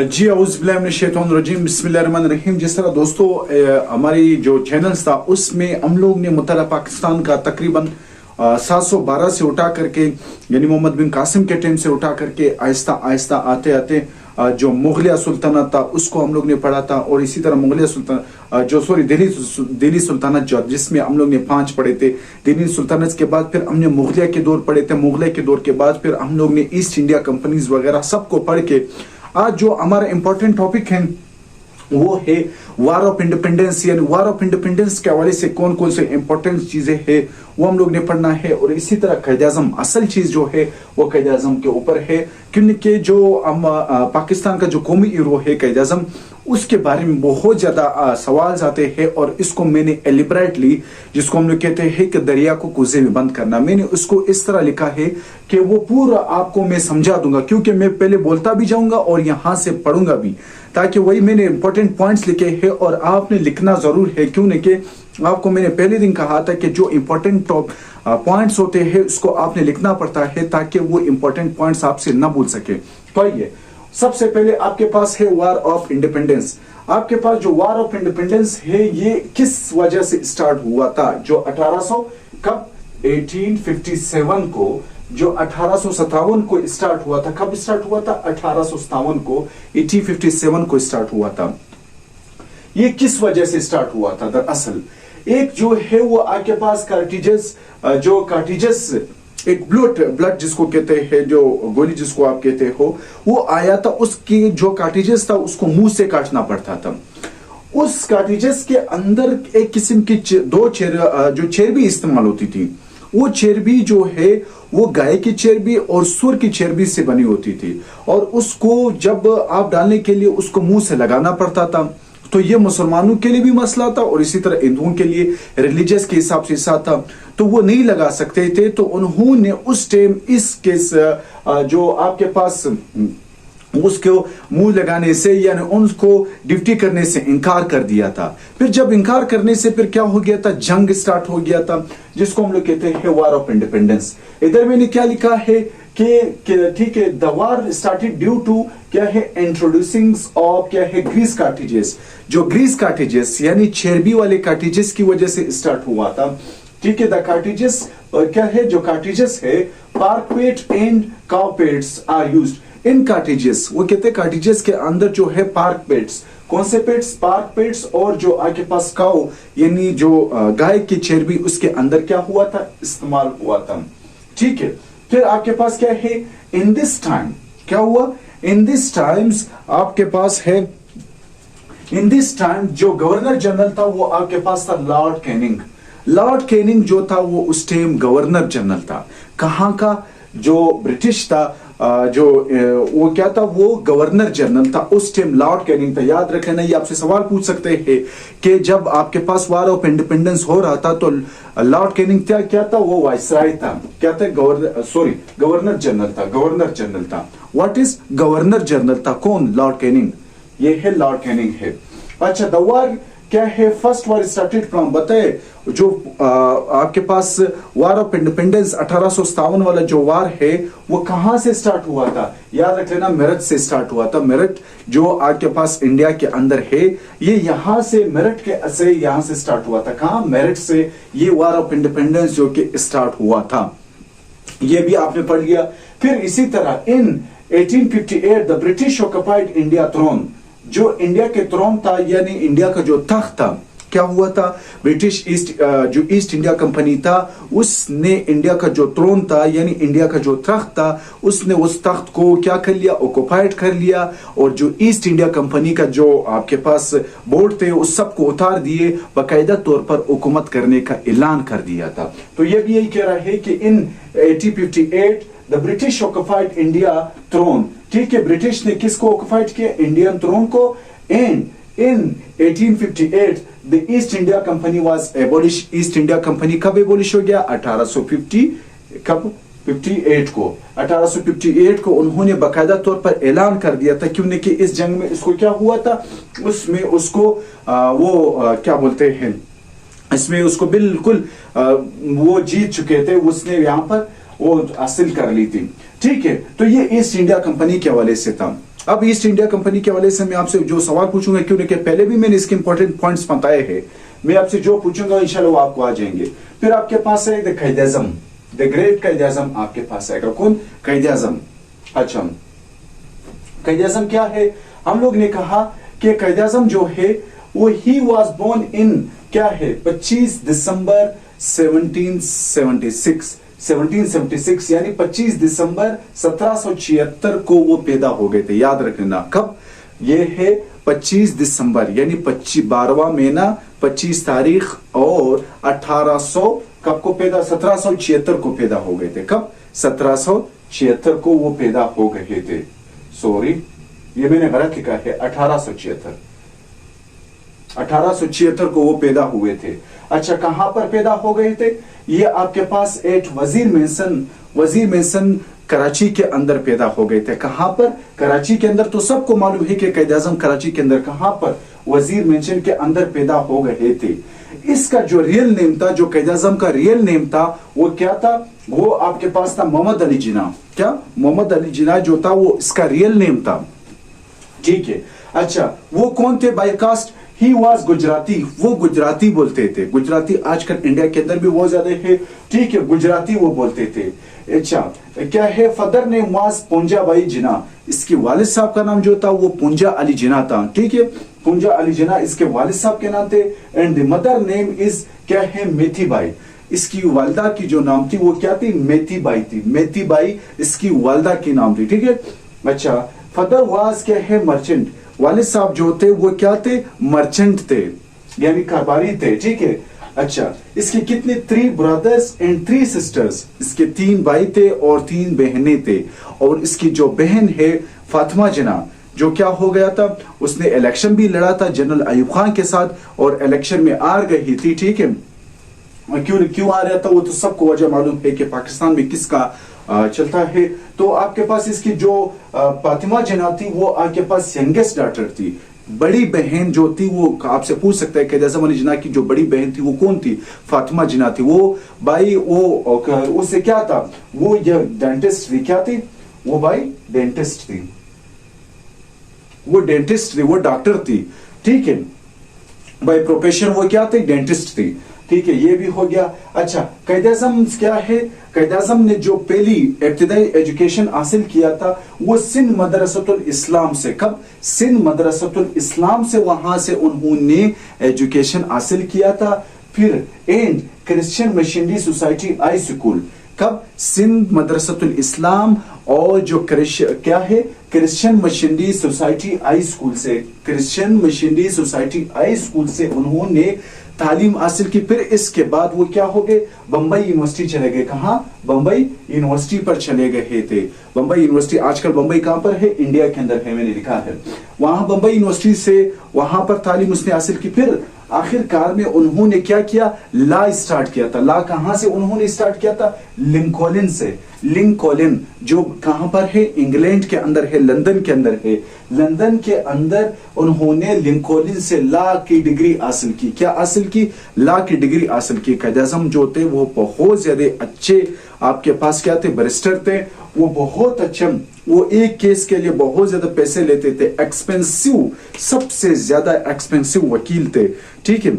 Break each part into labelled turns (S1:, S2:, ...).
S1: जी औज़ुबिल्लाहिमिनश्शैतानिर्रजीम बिस्मिल्लाहिर्रहमानिर्रहीम। जिस तरह दोस्तों हमारी जो चैनल्स था उसमें हम लोग ने मुत्तहदा पाकिस्तान का तकरीबन 712 से उठा करके यानी मोहम्मद बिन कासिम के टाइम से उठा करके आहिस्ता आहिस्ता आते आते जो मुगलिया सुल्तानत था उसको हम लोग ने पढ़ा था। और इसी तरह मुगलिया सुल्तान दिल्ली सुल्तानत जो जिसमें हम लोग ने 5 पढ़े थे। दिल्ली सुल्तानत के बाद फिर हमने मुगलिया के दौर पढ़े थे। मुगलिया के दौर के बाद फिर हम लोग ने ईस्ट इंडिया कंपनीज वगैरह सबको पढ़ के आज जो हमारा इंपॉर्टेंट टॉपिक है वो है वार ऑफ इंडिपेंडेंस। यानी वार ऑफ इंडिपेंडेंस के हवाले से कौन कौन से इंपॉर्टेंट चीजें हैं वो हम लोग ने पढ़ना है। और इसी तरह कायदे आज़म असल चीज जो है वो कायदे आज़म के ऊपर है, क्योंकि जो पाकिस्तान का जो कौमी हीरो है कायदे आज़म उसके बारे में बहुत ज्यादा सवाल आते हैं। और इसको मैंने एलिबरेटली जिसको हम लोग कहते हैं कि दरिया को कुएं में बंद करना, मैंने उसको इस तरह लिखा है कि वो पूरा आपको मैं समझा दूंगा, क्योंकि मैं पहले बोलता भी जाऊंगा और यहां से पढ़ूंगा भी, ताकि वही मैंने इंपॉर्टेंट पॉइंट्स लिखे हैं और आपने लिखना जरूर है। क्यों नहीं कि आपको मैंने पहले दिन कहा था कि जो इंपॉर्टेंट पॉइंट्स होते हैं उसको आपने लिखना पड़ता है ताकि वो इंपॉर्टेंट पॉइंट्स आपसे ना भूल सके। तो ये सबसे पहले आपके पास है वार ऑफ इंडिपेंडेंस। आपके पास जो वार ऑफ इंडिपेंडेंस है ये किस वजह से स्टार्ट हुआ था? जो 1800 कब 1857 को, जो 1857 को स्टार्ट हुआ था। कब स्टार्ट हुआ था? 1857 को, 1857 को स्टार्ट हुआ था। ये किस वजह से स्टार्ट हुआ था? दरअसल एक जो है वो आपके पास कार्टिजेस, जो कार्टिजेस एक ब्लड जिसको कहते हैं, जो गोली जिसको आप कहते हो, वो आया था। उसकी जो कार्टिजेस था उसको मुंह से काटना पड़ता था। उस कार्टिजेस के अंदर एक किस्म की जो चर्बी इस्तेमाल होती थी, वो चर्बी जो है वो गाय की चर्बी और सुअर की चर्बी से बनी होती थी। और उसको जब आप डालने के लिए उसको मुंह से लगाना पड़ता था। तो ये मुसलमानों के लिए भी मसला था और इसी तरह हिंदुओं के लिए रिलीजियस के हिसाब से साथ था, तो वो नहीं लगा सकते थे। तो उन्होंने उस टाइम इस केस जो आपके पास उसको मुंह लगाने से यानी उनको ड्यूटी करने से इनकार कर दिया था। फिर जब इनकार करने से फिर क्या हो गया था? जंग स्टार्ट हो गया था, जिसको हम लोग कहते हैं वार ऑफ इंडिपेंडेंस। इधर मैंने क्या लिखा है कि ठीक है, the war started due to क्या है? इंट्रोड्यूसिंग ऑफ क्या है? Grease cartridges. जो ग्रीस कार्टिजेस यानी चर्बी वाले कार्टिजेस की वजह से स्टार्ट हुआ था। ठीक है, द कार्टिजेस क्या है? जो कार्टिजेस है pork fat and cow fats are used in cartridges. वो कहते हैं कार्टिजेस के अंदर जो है पार्क पेट्स, कौन से पेट्स? Park pets. और जो आपके पास काउ यानी जो गाय की चर्बी उसके अंदर क्या हुआ था? इस्तेमाल हुआ था। ठीक है, फिर आपके पास क्या है? इन दिस टाइम क्या हुआ? इन दिस टाइम्स आपके पास है, इन दिस टाइम जो गवर्नर जनरल था वो आपके पास था लॉर्ड कैनिंग। लॉर्ड कैनिंग जो था वो उस टाइम गवर्नर जनरल था। कहां का? जो ब्रिटिश था, जो वो क्या था? वो गवर्नर जनरल था उस टाइम, लॉर्ड कैनिंग था। याद रखें ना, ये आपसे सवाल पूछ सकते हैं कि जब आपके पास वार ऑफ इंडिपेंडेंस हो रहा था तो लॉर्ड कैनिंग क्या था? वो वाइसराय था। क्या था? गवर्नर जनरल था। गवर्नर जनरल था। व्हाट इज गवर्नर जनरल था? कौन? Lord Canning. ये है लॉर्ड कैनिंग है। अच्छा, द वार क्या है? फर्स्ट वार स्टार्टेड फ्रॉम, बताए जो आपके पास वार ऑफ इंडिपेंडेंस 1857 वाला जो वार है वो कहां से स्टार्ट हुआ था? याद रख लेना, मेरठ से स्टार्ट हुआ था। मेरठ जो आपके पास इंडिया के अंदर है, ये यहां से मेरठ के से यहां से स्टार्ट हुआ था। कहां? मेरठ से ये वार ऑफ इंडिपेंडेंस जो कि स्टार्ट हुआ था, ये भी आपने पढ़ लिया। फिर इसी तरह in 1858 the British occupied India throne. जो इंडिया के थ्रोन था यानी इंडिया का जो तख्त था, क्या हुआ था? ब्रिटिश जो ईस्ट इंडिया कंपनी था उसने इंडिया का जो थ्रोन था यानी इंडिया का जो तख्त था उसने उस तख्त को क्या कर लिया? ऑक्युपाइड कर लिया। और जो ईस्ट इंडिया कंपनी का जो आपके पास बोर्ड थे उस सबको उतार दिए, बाकायदा तौर पर हुकूमत करने का ऐलान कर दिया था। तो ये भी यही कह रहा है कि in 1858 the British occupied India throne. ठीक है, ब्रिटिश ने किसको ऑक्युपाइड किया? इंडियन थ्रोन को। And in 1858 the East India company was abolish. East India company कब एबॉलिश हो गया? 1850 कब? 58 को। 1858 को उन्होंने बाकायदा तौर पर ऐलान कर दिया था, क्योंकि इस जंग में इसको क्या हुआ था? उसमें उसको क्या बोलते हैं, इसमें उसको बिल्कुल वो जीत चुके थे, उसने यहां पर वो हासिल कर ली थी। ठीक है, तो ये ईस्ट इंडिया कंपनी के हवाले से था। अब ईस्ट इंडिया कंपनी के हवाले से मैं आपसे जो सवाल पूछूंगा, क्योंकि पहले भी मैंने इसके इंपॉर्टेंट पॉइंट्स बताए हैं, मैं आपसे जो पूछूंगा इंशाल्लाह वो आपको आ जाएंगे। फिर आपके पास है the Quaid Azam, the great Quaid Azam आपके पास आएगा। कौन? कायद आज़म। अच्छा, कायद आज़म क्या है? हम लोग ने कहा कि कायद आज़म जो है वो ही वॉज बोर्न इन क्या है 25 दिसंबर 1776 यानी 25 दिसंबर 1776 को वो पैदा हो गए थे। याद रखना कब? ये है 25 दिसंबर यानी 12वां महीना 25 तारीख, और 1800 कब को पैदा? 1776 को पैदा हो गए थे। कब? 1776 को वो पैदा हो गए थे। सॉरी, ये मैंने गलत लिखा है, 1876 को वो पैदा हुए थे। अच्छा, कहां पर पैदा हो गए थे? ये आपके पास एट वजीर मेंशन कराची के अंदर पैदा हो गए थे। कहां पर? कराची के अंदर। तो सबको मालूम है कि कायद आज़म कराची के अंदर कहां पर? वजीर मेंशन के अंदर पैदा हो गए थे। इसका जो रियल नेम था, जो कायद आज़म का रियल नेम था, वो क्या था? वो आपके पास था मोहम्मद अली जिन्ना। क्या? मोहम्मद अली जिन्ना जो था वो इसका रियल नेम था। ठीक है। अच्छा, वो कौन थे by caste? He was Gujarati, वो गुजराती बोलते थे। गुजराती आजकल इंडिया के अंदर भी बहुत ज्यादा है। ठीक है, गुजराती वो बोलते थे। अच्छा, क्या है? Father name was Punja Bhai Jinnah, इसके वालिद साहब का नाम जो था वो पुंजा अली जिन्ना था। ठीक है, पुंजा अली जिन्ना इसके वालिद साहब के नाम थे। And the mother name is क्या है? मेथी बाई, इसकी वालदा की जो नाम थी वो क्या थी? मेथी बाई थी। मेथी बाई इसकी वालदा की नाम थी। ठीक है। अच्छा, फादर वाज क्या है? मर्चेंट, वालिद साहब जो थे वो क्या थे? मर्चेंट थे, यानी कारोबारी थे। ठीक है। अच्छा, इसके कितने? 3 ब्रदर्स एंड 3 सिस्टर्स, इसके 3 भाई थे और 3 बहनें थे। और इसकी जो बहन है फातिमा जिन्ना, जो क्या हो गया था? उसने इलेक्शन भी लड़ा था जनरल अयूब खान के साथ और इलेक्शन में हार गई थी। ठीक है। क्यों आ रहा था वो तो सबको वजह मालूम है कि पाकिस्तान में किसका चलता है। तो आपके पास इसकी जो फातिमा जिन्ना थी वो आपके पास यंगेस्ट डॉटर थी। बड़ी बहन जो थी वो आपसे पूछ सकता है कायद आज़म अली जिन्ना की जो बड़ी बहन थी वो कौन थी? फातिमा जिन्ना थी। वो भाई वो उससे क्या था? वो डेंटिस्ट थी। क्या थी वो भाई? डेंटिस्ट थी। वो डेंटिस्ट थी, वो डॉक्टर थी। ठीक है, बाय प्रोफेशन वो क्या थी? डेंटिस्ट थी। ठीक है, ये भी हो गया। अच्छा, कायद आज़म क्या है? कायद आज़म ने जो पहली इब्तिदाई एजुकेशन हासिल किया था वो सिंध मदरसतुल इस्लाम से। कब? सिंध मदरसतुल इस्लाम से, वहां से उन्होंने एजुकेशन हासिल किया था। फिर and Christian missionary society high school. कब? सिंध मदरसतुल इस्लाम और जो क्या है? Christian missionary society high school से, Christian missionary society high school से उन्होंने तालीम हासिल की। फिर इसके बाद वो क्या हो गए? बंबई यूनिवर्सिटी चले गए। कहा? बंबई यूनिवर्सिटी पर चले गए थे। बंबई यूनिवर्सिटी, आजकल बंबई कहां पर है? इंडिया के अंदर है, मैंने लिखा है। वहां बंबई यूनिवर्सिटी से वहां पर तालीम उसने हासिल की। फिर आखिरकार में उन्होंने क्या किया? लॉ स्टार्ट किया था। लॉ कहां से उन्होंने स्टार्ट किया था? लिंकॉलिन से। लिंकॉलिन जो कहां पर है? इंग्लैंड के अंदर है, लंदन के अंदर है। लंदन के अंदर उन्होंने लिंकॉलिन से लॉ की डिग्री हासिल की। क्या हासिल की? लॉ की डिग्री हासिल की। कायद आज़म जो थे वो बहुत ज्यादा अच्छे आपके पास क्या थे? बैरिस्टर थे। वो बहुत अच्छा, वो एक केस के लिए बहुत ज्यादा पैसे लेते थे। एक्सपेंसिव, सबसे ज्यादा एक्सपेंसिव वकील थे। ठीक है।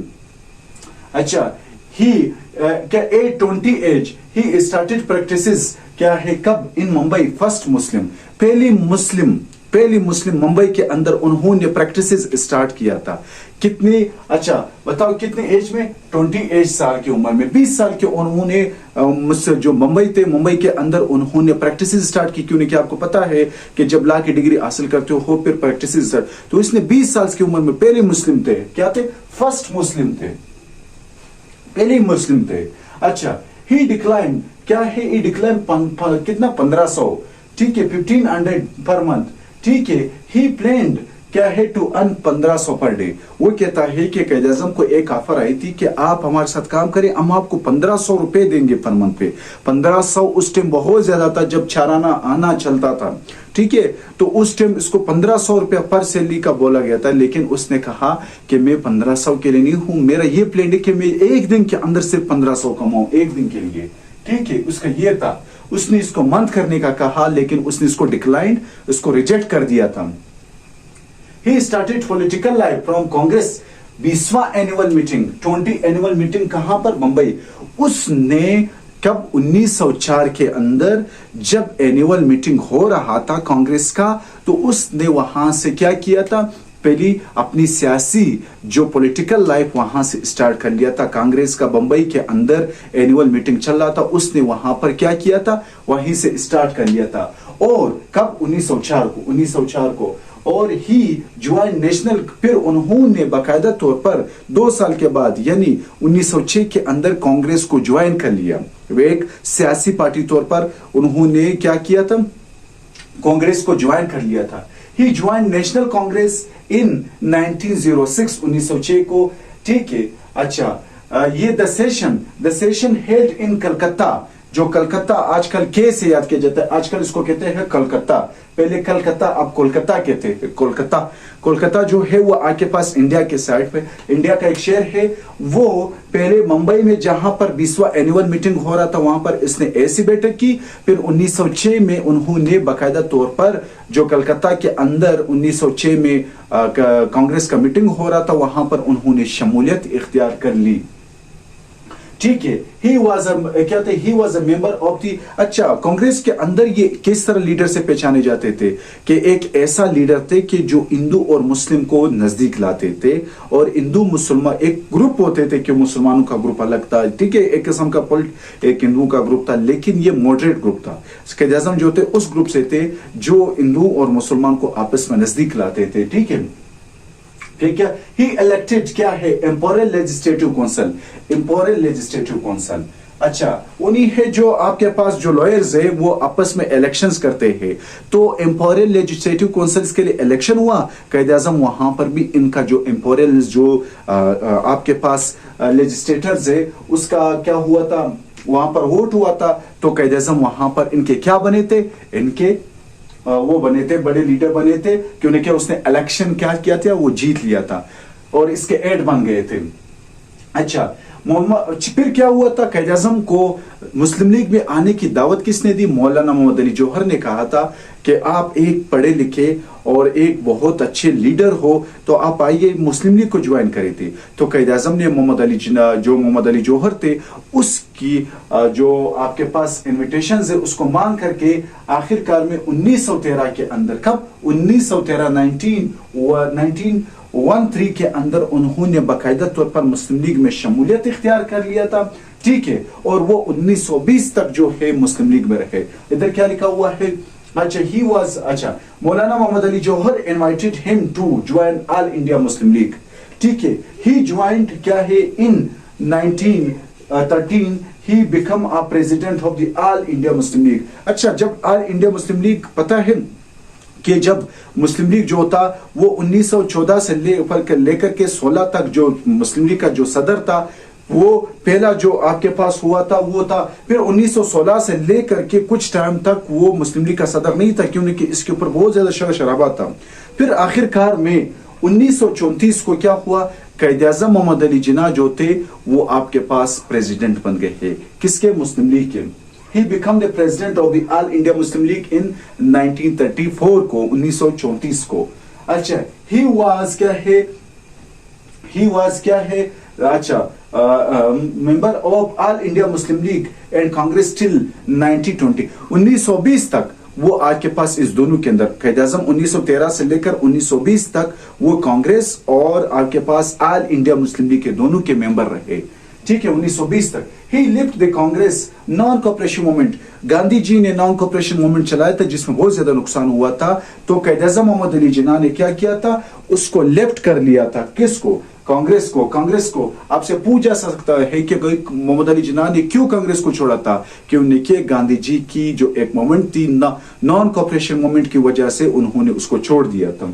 S1: अच्छा, ही क्या 820 एज ही स्टार्टेड प्रैक्टिसेस क्या है? कब? इन मुंबई, फर्स्ट मुस्लिम, पहली मुस्लिम मुंबई के अंदर उन्होंने प्रैक्टिसेस स्टार्ट किया था। कितनी? अच्छा बताओ, कितने एज में? 28 साल की उम्र में, 20 साल के उन्होंने जो मुंबई थे, मुंबई के अंदर उन्होंने प्रैक्टिसेस स्टार्ट की। क्यों? कि आपको पता है कि जब लॉ की डिग्री हासिल करते हो फिर प्रैक्टिसेस स्टार्ट। तो इसने 20 साल की उम्र में पहले मुस्लिम थे। क्या थे? फर्स्ट मुस्लिम थे, पहले मुस्लिम थे। अच्छा, ही डिक्लाइन क्या है? ही डिक्लाइन कितना? 1500। ठीक है, 1500 पर मंथ। ठीक है। ही प्लान्ड क्या है? To earn 1500 per day. वो कहता है कि कायद आज़म को एक ऑफर आई थी कि आप हमारे साथ काम करें, हम आपको 1500 रुपए देंगे पर मंथ पे। 1500 उस टाइम बहुत ज्यादा था जब चाराना आना चलता था। ठीक है, तो उस टाइम इसको 1500 रुपया पर सैलरी का बोला गया था। लेकिन उसने कहा कि मैं 1500 के लिए नहीं हूं, मेरा ये प्लान है कि मैं एक दिन के अंदर सिर्फ 1500 कमाऊं, एक दिन के लिए। ठीक है, उसका ये था, उसने इसको बंद करने का कहा, लेकिन उसने इसको डिक्लाइंड, उसको रिजेक्ट कर दिया था। He started political life from Congress 20वां एनुअल मीटिंग, 20 एनुअल मीटिंग कहां पर? मुंबई। उसने कब? 1904 के अंदर जब एनुअल मीटिंग हो रहा था कांग्रेस का, तो उसने वहां से क्या किया था? पहली अपनी सियासी जो पॉलिटिकल लाइफ वहां से स्टार्ट कर लिया था। कांग्रेस का बंबई के अंदर एनुअल मीटिंग चल रहा था, उसने वहां पर क्या किया था? वहीं से स्टार्ट कर लिया था। और कब? 1904 को। और ही ज्वाइन नेशनल, फिर उन्होंने बाकायदा तौर पर 2 साल के बाद यानी 1906 के अंदर कांग्रेस को ज्वाइन कर लिया। वे एक सियासी पार्टी तौर पर उन्होंने क्या किया था? कांग्रेस को ज्वाइन कर लिया था। ही ज्वाइन नेशनल कांग्रेस इन 1906, 1906 को, ठीक है। अच्छा, ये the session held in Calcutta, जो कलकत्ता आजकल के से याद किया जाता है, आजकल इसको कहते हैं कलकत्ता, पहले कलकत्ता, अब कोलकाता कहते हैं। कोलकाता जो है वो आपके पास इंडिया के साइड पे, इंडिया का एक शहर है। वो पहले मुंबई में जहां पर 20वां एनुअल मीटिंग हो रहा था, वहां पर इसने ऐसी बैठक की। फिर 1906 में उन्होंने बाकायदा तौर पर जो कलकत्ता के अंदर 1906 में कांग्रेस का मीटिंग हो रहा था, वहां पर उन्होंने शमूलियत इख्तियार कर ली, ठीक है। He was a member of the. अच्छा, कांग्रेस के अंदर ये किस तरह लीडर से पहचाने जाते थे कि एक ऐसा लीडर थे कि जो हिंदू और मुस्लिम को नजदीक लाते थे, और हिंदू मुसलमान एक ग्रुप होते थे कि मुसलमानों का ग्रुप अलग था, ठीक है, एक किस्म का एक हिंदू का ग्रुप था, लेकिन ये मॉडरेट ग्रुप था। कायद आज़म जो थे उस ग्रुप से थे जो हिंदू और मुसलमान को आपस में नजदीक लाते थे, ठीक है। ठीक है। ही इलेक्टेड क्या है? Imperial legislative council. अच्छा, उन्हीं है जो आपके पास जो लॉयर्स है वो आपस में इलेक्शंस करते हैं। तो इंपोरियल लेजिस्लेटिव काउंसिल्स के लिए इलेक्शन हुआ, कायद आज़म वहां पर भी इनका जो इंपोरियल जो आपके पास लेजिस्लेटर्स है उसका क्या हुआ था? वहां पर वोट हुआ था। तो कायद आज़म वहां पर इनके क्या बने थे? इनके वो बने थे, बड़े लीडर बने थे, क्योंकि उसने इलेक्शन क्या किया था? वो जीत लिया था और इसके एड बन गए थे। अच्छा, फिर क्या हुआ था? कायद आज़म को मुस्लिम लीग में आने की दावत किसने दी? मौलाना मोहम्मद अली जौहर ने कहा था कि आप एक पढ़े लिखे और एक बहुत अच्छे लीडर हो, तो आप आइए मुस्लिम लीग को ज्वाइन करे थे। तो कायद आज़म ने मोहम्मद अली जौहर थे उसकी जो आपके पास इन्विटेशन है उसको मांग करके आखिरकार में 1913 के अंदर, कब? 1913 1913 के अंदर उन्होंने बाकायदा तौर पर मुस्लिम लीग में शमूलियत इख्तियार कर लिया था, ठीक है। और वो 1920 तक जो है मुस्लिम लीग में रहे। इधर क्या लिखा हुआ है? अच्छा, Maulana Mohammad Ali Jauhar invited him to join All India Muslim League, ठीक है। ही ज्वाइंड क्या है? In 1913 he become a president of the All India Muslim League. अच्छा, जब ऑल इंडिया मुस्लिम लीग, पता है कि जब मुस्लिम लीग जो था वो 1914 से लेकर के 16 तक जो मुस्लिम लीग का जो सदर था, वो पहला जो आपके पास हुआ था वो था। फिर 1916 से लेकर के कुछ टाइम तक वो मुस्लिम लीग का सदर नहीं था, क्योंकि इसके ऊपर बहुत ज्यादा शर शराबा था। फिर आखिरकार में 1934 को क्या हुआ? कायद आज़म मोहम्मद अली जिन्ना जो थे वो आपके पास प्रेसिडेंट बन गए हैं। किसके? मुस्लिम लीग के। He became the president of the All India Muslim League in 1934 को, 1934 को। अच्छा, he was क्या है? अच्छा, member of All India Muslim League and Congress till 1920, 1920 तक वो आपके पास इस दोनों के अंदर, कायद आज़म 1913 से लेकर 1920 तक वो कांग्रेस और आपके पास ऑल इंडिया मुस्लिम लीग के दोनों के मेंबर रहे, ठीक है, 1920 तक। He left the Congress non cooperation movement. Gandhi ji ने नॉन कॉपरेशन मूवमेंट चलाया था जिसमें बहुत ज्यादा नुकसान हुआ था। तो कायद आज़म मोहम्मद अली जिन्ना ने क्या किया था? उसको लेफ्ट कर लिया था। किसको? कांग्रेस को। आपसे पूछा सकता है कि मोहम्मद अली जिन्ना ने क्यों कांग्रेस को छोड़ा था? क्योंकि गांधी जी की जो एक मूवमेंट थी नॉन कॉपरेशन मूवमेंट की वजह से उन्होंने उसको छोड़ दिया था।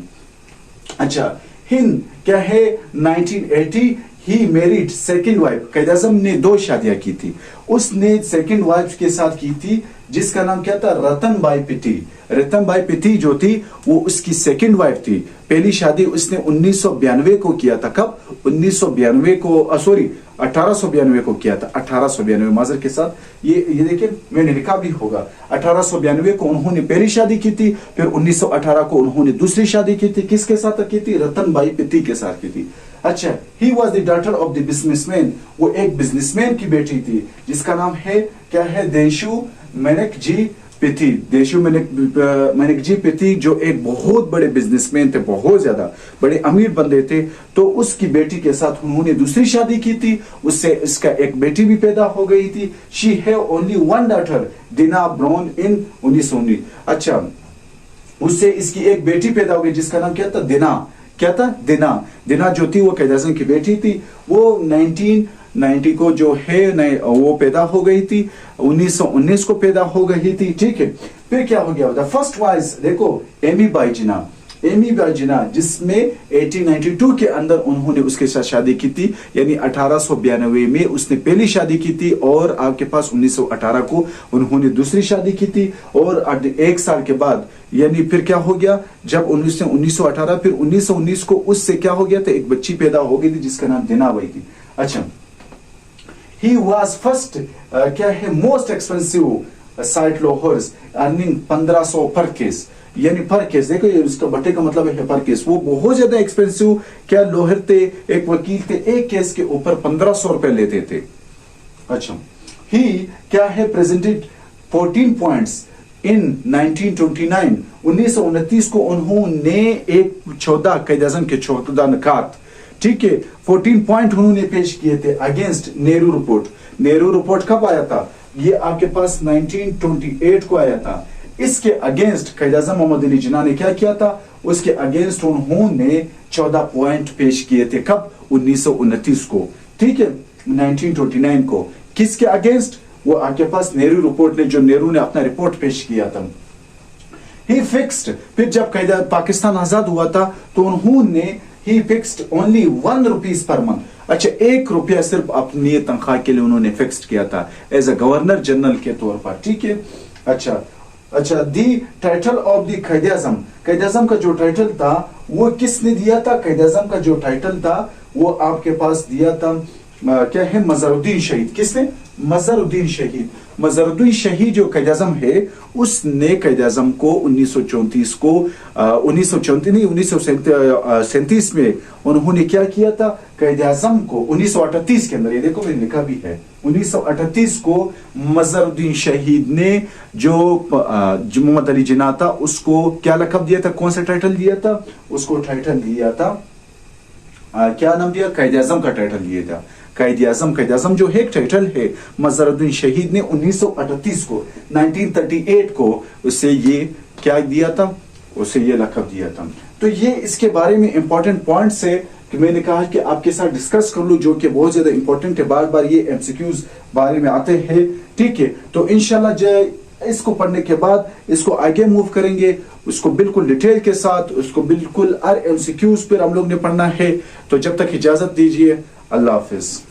S1: अच्छा, हिंद क्या है? 1980 ही मैरिड सेकंड वाइफ, कायद आजम ने 2 शादियां की थी। उसने सेकंड वाइफ के साथ की थी जिसका नाम क्या था, रतन बाई पिटी। रतन बाई पिटी जो थी वो उसकी सेकंड वाइफ थी। पहली शादी उसने 1992 को किया था। कब? 1992 को, सॉरी 1892 को किया था। 1892 माजर के साथ ये देखिए मैंने लिखा भी होगा। 1892 को उन्होंने पहली शादी की थी, फिर 1918 को उन्होंने दूसरी शादी की थी। किसके साथ की थी? रतन बाई पिटी के साथ की थी। अच्छा, he was the daughter of the businessman, वो एक बिजनेसमैन की बेटी थी जिसका नाम है क्या है, देशु मेनकजी पिथी। देशु मेनकजी पिथी जो एक बहुत बड़े बिजनेसमैन थे, बहुत ज्यादा बड़े अमीर बंदे थे। तो उसकी बेटी के साथ उन्होंने दूसरी शादी की थी, उससे इसका एक बेटी भी पैदा हो गई थी। She have only one daughter Dina brown इन 1919। अच्छा, उससे इसकी एक बेटी पैदा हो गई जिसका नाम क्या था, दिना। क्या था? दिना। दिना जो थी वो कायद आज़म की बेटी थी। वो 1990 को जो है वो पैदा हो गई थी, 1919 को पैदा हो गई थी। ठीक है, फिर क्या हो गया? फर्स्ट वाइज देखो एमी बाई जिना, एमी बाई जिना जिसमें 1892 के अंदर उन्होंने उसके साथ शादी की थी, यानी 1892 में उसने पहली शादी की थी और आपके पास 1918 को उन्होंने दूसरी शादी की थी। और एक साल के बाद यानी फिर क्या हो गया, जब 1918 फिर 1919 को उससे क्या हो गया था, एक बच्ची पैदा हो गई थी जिसका नाम दिना बाई थी। अच्छा, ही वॉज फर्स्ट क्या है, मोस्ट एक्सपेंसिव साइट लॉहर्स, अर्निंग 1500 पर केस, यानी पर केस। देखो ये उसका बट्टे का मतलब है पर केस। वो बहुत ज्यादा एक्सपेंसिव क्या लोहर थे, एक वकील थे, एक केस के ऊपर 1500 रुपए लेते थे। अच्छा, ही क्या है, प्रेजेंटेड 14 पॉइंट्स इन 1929, 1929 को उन्होंने एक 14 कायद आज़म के 14 नकात, ठीक है, 14 पॉइंट उन्होंने पेश किए थे against Nehru report. Nehru report कब आया था? ये आपके पास 1928 को आया था। इसके अगेंस्ट कायद आज़म मोहम्मद अली जिन्ना ने क्या किया था? उसके अगेंस्ट उन्होंने 14 पॉइंट पेश किए थे। कब? 1929 को, ठीक है, 1929 को। किसके अगेंस्ट? वो आपके पास नेहरू रिपोर्ट ने, जो नेहरू ने अपना रिपोर्ट पेश किया था। ही फिक्स्ड, फिर जब पाकिस्तान आजाद हुआ था तो उन्होंने he fixed only 1 rupees per month. अच्छा, 1 रुपया सिर्फ अपनी तनख्वाह के लिए उन्होंने फिक्स्ड किया था एज अ गवर्नर जनरल के तौर पर। ठीक है, अच्छा दी टाइटल ऑफ दी कायद आज़म, कायद आज़म का जो टाइटल था वो किसने दिया था? कायद आज़म का जो टाइटल था वो आपके पास दिया था क्या है, मजहरुद्दीन शहीद। किसने? मजहरुद्दीन शहीद। मजहरुद्दीन शहीद जो कायद आज़म है उसने कायद आज़म को 1934 को 1937 में उन्होंने क्या किया था? कायद आज़म को 1938 के अंदर, ये देखो मैंने लिखा भी है, 1938 को मजहरुद्दीन शहीद ने जो मोहम्मद अली जिन्ना था उसको क्या लक़ब दिया था? कौन सा टाइटल दिया था? उसको टाइटल दिया था क्या नाम दिया? कायद आज़म का टाइटल दिया था। कायद आज़म जो है टाइटल है, मजहरुद्दीन शहीद ने 1938 को 1938 को उसे ये क्या दिया था? उसे ये लक़ब दिया था। तो ये इसके बारे में इंपॉर्टेंट पॉइंट्स है कि मैंने कहा कि आपके साथ डिस्कस कर लूं, जो कि बहुत ज्यादा इंपॉर्टेंट है। बार बार ये एमसीक्यूज बारे में आते हैं। ठीक है, तो इंशाल्लाह इसको पढ़ने के बाद इसको आगे मूव करेंगे, उसको बिल्कुल डिटेल के साथ, उसको बिल्कुल हर एमसीक्यूज पर हम लोग ने पढ़ना है। तो जब तक इजाजत दीजिए, अल्लाह हाफिज।